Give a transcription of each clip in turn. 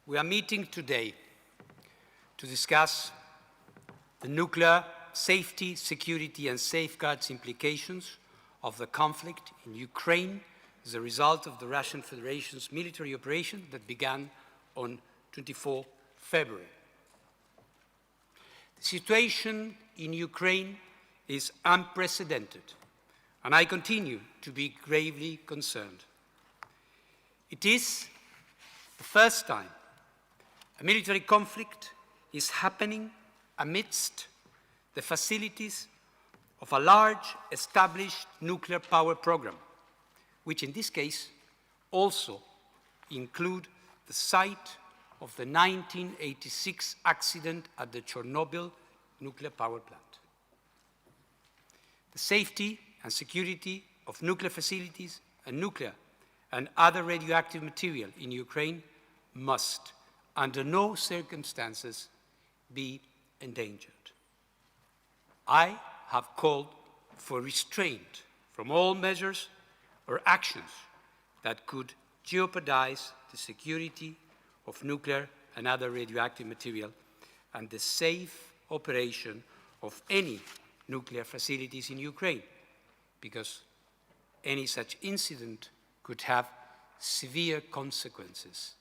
We are meeting today to discuss the nuclear safety, security, and safeguards implications of the conflict in Ukraine as a result of the Russian Federation's military operation that began on 24 February. The situation in Ukraine is unprecedented, and I continue to be gravely concerned. It is the first time a military conflict is happening amidst the facilities of a large established nuclear power program, which in this case also include the site of the 1986 accident at the Chernobyl nuclear power plant. The safety and security of nuclear facilities and nuclear and other radioactive material in Ukraine must, under no circumstances, be endangered. I have called for restraint from all measures or actions that could jeopardize the security of nuclear and other radioactive material and the safe operation of any nuclear facilities in Ukraine, because any such incident could have severe consequences,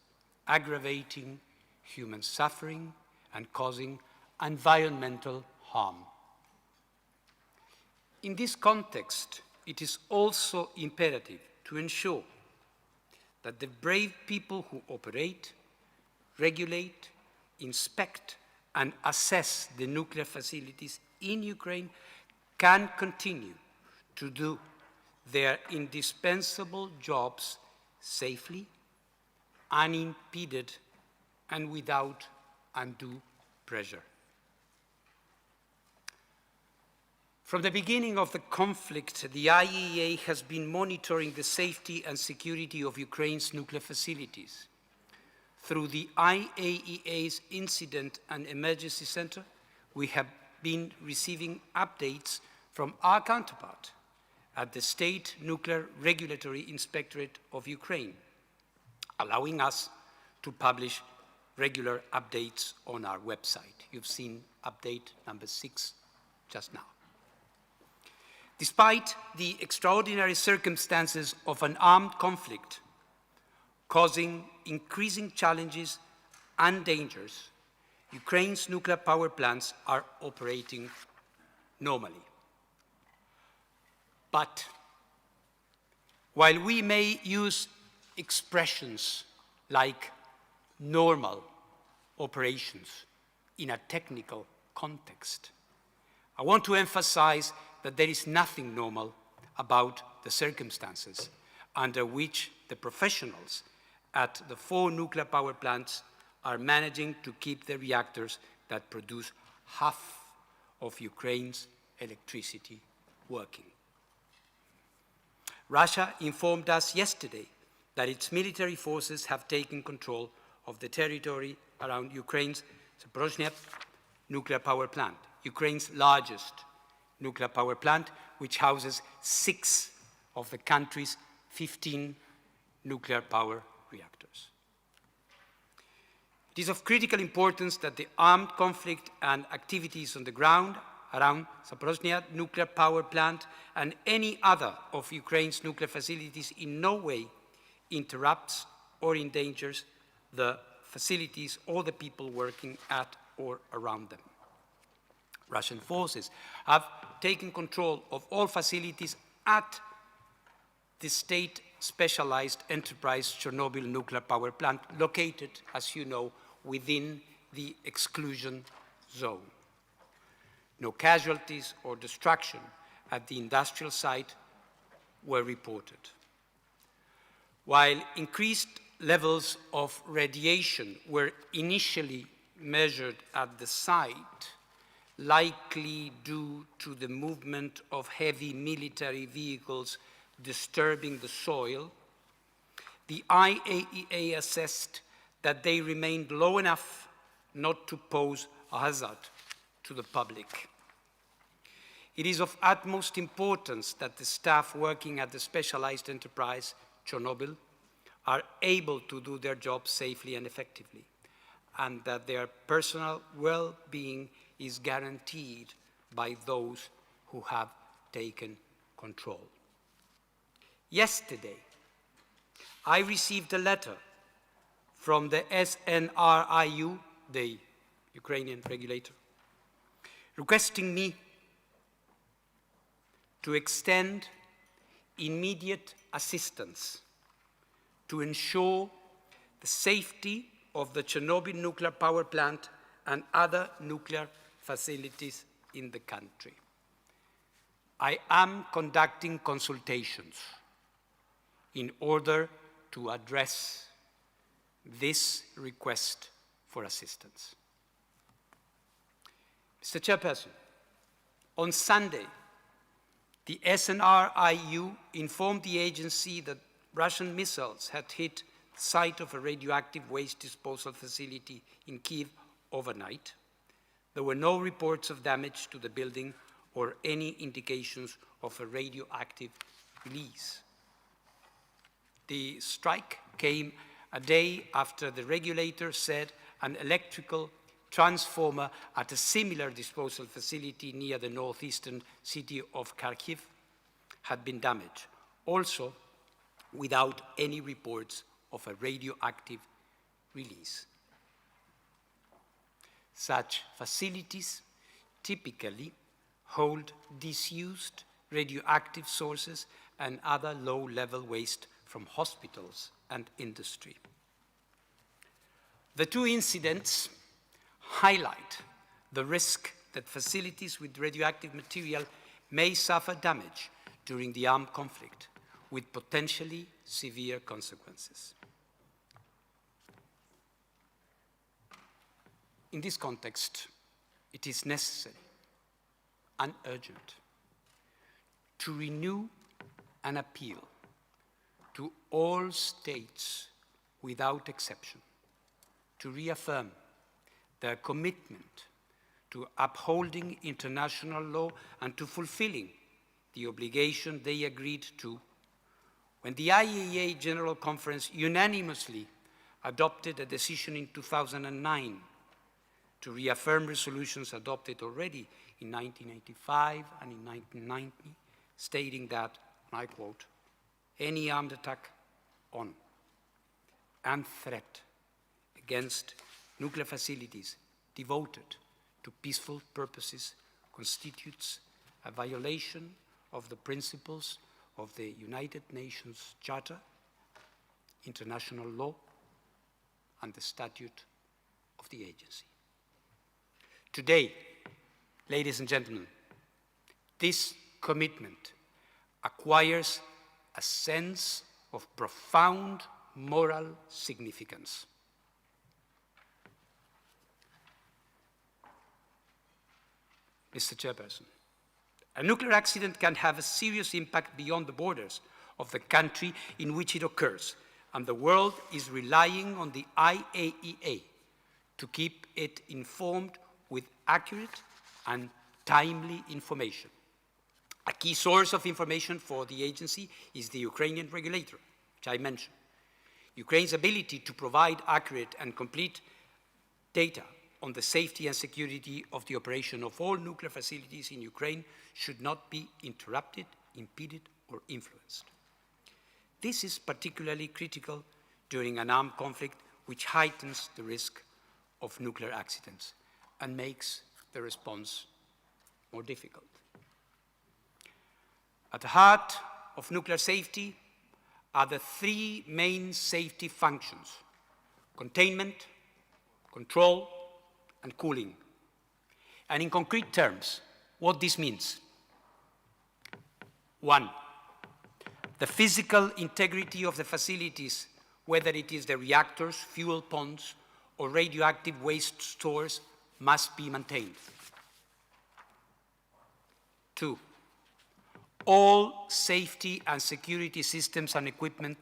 aggravating human suffering and causing environmental harm. In this context, it is also imperative to ensure that the brave people who operate, regulate, inspect, and assess the nuclear facilities in Ukraine can continue to do their indispensable jobs safely, unimpeded, and without undue pressure. From the beginning of the conflict, the IAEA has been monitoring the safety and security of Ukraine's nuclear facilities. Through the IAEA's Incident and Emergency Center, we have been receiving updates from our counterpart at the State Nuclear Regulatory Inspectorate of Ukraine, allowing us to publish regular updates on our website. You've seen update number 6 just now. Despite the extraordinary circumstances of an armed conflict causing increasing challenges and dangers, Ukraine's nuclear power plants are operating normally. But while we may use expressions like normal operations in a technical context, I want to emphasize that there is nothing normal about the circumstances under which the professionals at the 4 nuclear power plants are managing to keep the reactors that produce half of Ukraine's electricity working. Russia informed us yesterday that its military forces have taken control of the territory around Ukraine's Zaporozhye nuclear power plant, Ukraine's largest nuclear power plant, which houses 6 of the country's 15 nuclear power reactors. It is of critical importance that the armed conflict and activities on the ground around Zaporozhye nuclear power plant and any other of Ukraine's nuclear facilities in no way interrupts or endangers the facilities or the people working at or around them. Russian forces have taken control of all facilities at the state specialized enterprise Chernobyl nuclear power plant, located, as you know, within the exclusion zone. No casualties or destruction at the industrial site were reported. While increased levels of radiation were initially measured at the site, likely due to the movement of heavy military vehicles disturbing the soil, the IAEA assessed that they remained low enough not to pose a hazard to the public. It is of utmost importance that the staff working at the specialized enterprise Chernobyl are able to do their job safely and effectively. and that their personal well-being is guaranteed by those who have taken control. Yesterday, I received a letter from the SNRIU, the Ukrainian regulator, requesting me to extend immediate assistance to ensure the safety of the Chernobyl nuclear power plant and other nuclear facilities in the country. I am conducting consultations in order to address this request for assistance. Mr. Chairperson, on Sunday, the SNRIU informed the agency that Russian missiles had hit the site of a radioactive waste disposal facility in Kyiv overnight. There were no reports of damage to the building or any indications of a radioactive release. The strike came a day after the regulator said an electrical transformer at a similar disposal facility near the northeastern city of Kharkiv had been damaged, also without any reports of a radioactive release. Such facilities typically hold disused radioactive sources and other low-level waste from hospitals and industry. The two incidents highlight the risk that facilities with radioactive material may suffer damage during the armed conflict, with potentially severe consequences. In this context, it is necessary and urgent to renew an appeal to all states without exception to reaffirm their commitment to upholding international law and to fulfilling the obligation they agreed to when the IAEA General Conference unanimously adopted a decision in 2009 to reaffirm resolutions adopted already in 1985 and in 1990, stating that, and I quote, "Any armed attack on and threat against nuclear facilities devoted to peaceful purposes constitutes a violation of the principles of the United Nations Charter, international law, and the statute of the agency." Today, ladies and gentlemen, this commitment acquires a sense of profound moral significance. Mr. Chairperson, a nuclear accident can have a serious impact beyond the borders of the country in which it occurs, and the world is relying on the IAEA to keep it informed with accurate and timely information. A key source of information for the agency is the Ukrainian regulator, which I mentioned. Ukraine's ability to provide accurate and complete data on the safety and security of the operation of all nuclear facilities in Ukraine should not be interrupted, impeded, or influenced. This is particularly critical during an armed conflict, which heightens the risk of nuclear accidents and makes the response more difficult. At the heart of nuclear safety are the three main safety functions: containment, control, and cooling. And in concrete terms, what this means: 1, the physical integrity of the facilities, whether it is the reactors, fuel ponds, or radioactive waste stores, must be maintained. 2, all safety and security systems and equipment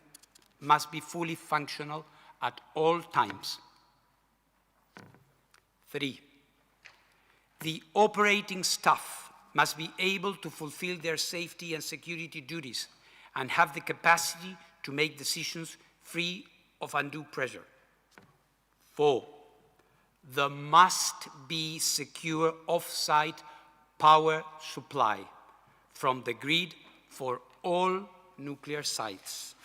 must be fully functional at all times. 3, the operating staff must be able to fulfill their safety and security duties and have the capacity to make decisions free of undue pressure. 4, there must be secure off-site power supply from the grid for all nuclear sites.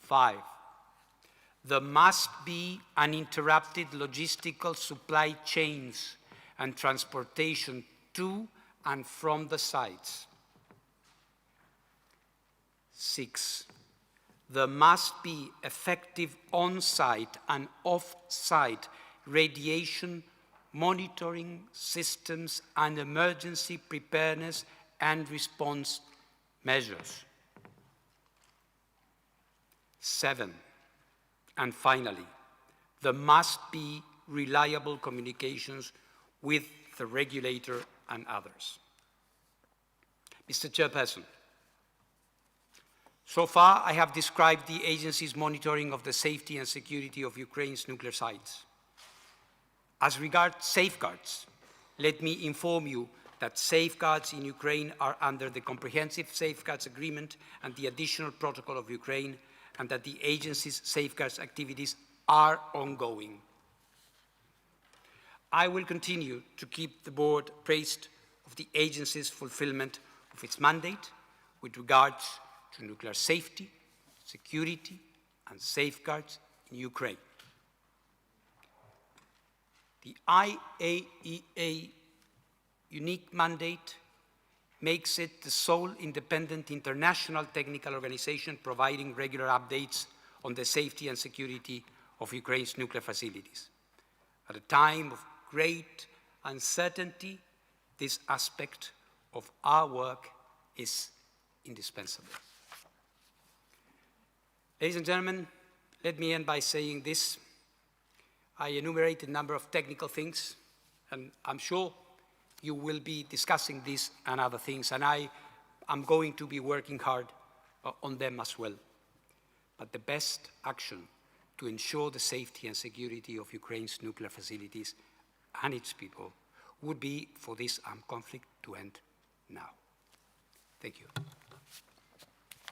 5, there must be uninterrupted logistical supply chains and transportation to and from the sites. 6, there must be effective on-site and off-site radiation monitoring systems and emergency preparedness and response measures. 7, and finally, there must be reliable communications with the regulator and others. Mr. Chairperson, so far I have described the agency's monitoring of the safety and security of Ukraine's nuclear sites. As regards safeguards, let me inform you that safeguards in Ukraine are under the Comprehensive Safeguards Agreement and the Additional Protocol of Ukraine, and that the agency's safeguards activities are ongoing. I will continue to keep the board appraised of the agency's fulfillment of its mandate with regards to nuclear safety, security, and safeguards in Ukraine. The IAEA unique mandate makes it the sole independent international technical organization providing regular updates on the safety and security of Ukraine's nuclear facilities. At a time of great uncertainty, this aspect of our work is indispensable. Ladies and gentlemen, let me end by saying this. I enumerated a number of technical things, and I'm sure you will be discussing this and other things, and I am going to be working hard on them as well. But the best action to ensure the safety and security of Ukraine's nuclear facilities and its people would be for this armed conflict to end now. Thank you.